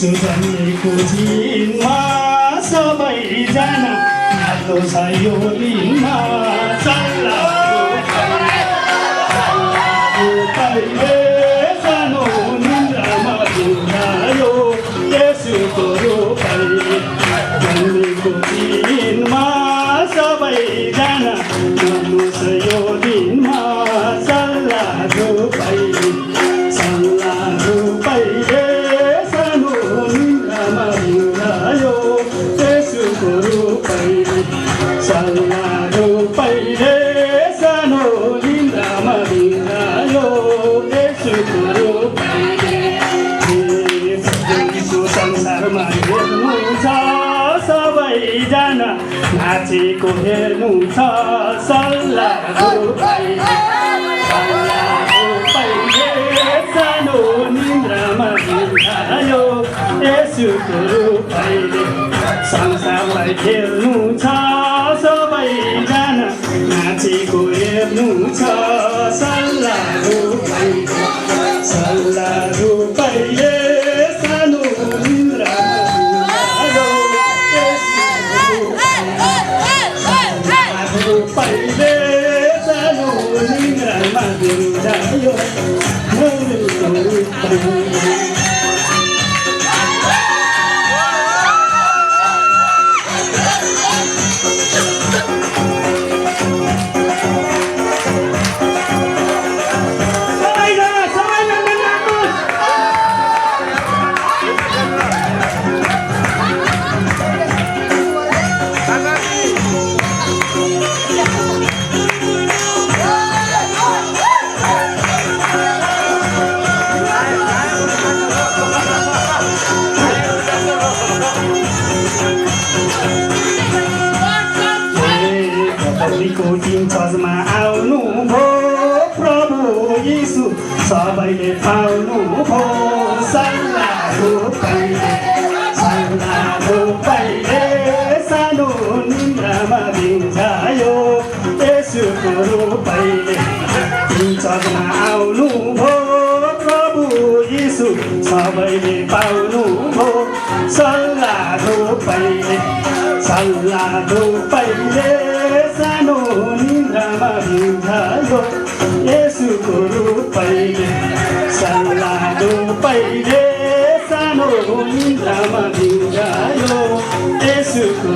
यसो जन्मेको दिनमा सबैजना नाच्दो छ यो दिनमा कहिले सानो निन्द्रामा डुलायो यसोको रूपले जन्मेको दिनमा सबैजना नाच्दो छ यो दिनमा सल्लाहको पहिले सल्लाहको पहिले सानो निन्द्रामा डुलायो यसोको रूपले सल्लाहको पहिले सानो निन्द्रामा डुलायो यसोको रूपले संसारमा हेर्नु छ सबैजना नाचेको हेर्नु छ सल्लाहको पहिले सानो निन्द्रामा डुलायो यसोको रूपले संसारलाई हेर्नु छ सबैजना नाचेको हेर्नु छ सल्लाहको पहिले सल्लाहको पहिले सानो निन्द्रामा डुलायो यसोको पहिले सानो निन्द्रामा डुलायो तीन चर्चमा आउनु भो प्रभु यीशु सबैले पाउनु भो सल्लाहको पहिले सानो निन्द्रामा बिउझायो यसोको रूपले तीन चर्चमा आउनु भो प्रभु यीशु सबैले पाउनु भो सल्लाहको पहिले सानो निन्द्रामा बिउझायो यसोको रूपले सल्लाहको पहिले सानो निन्द्रामा बिउझायो यसोको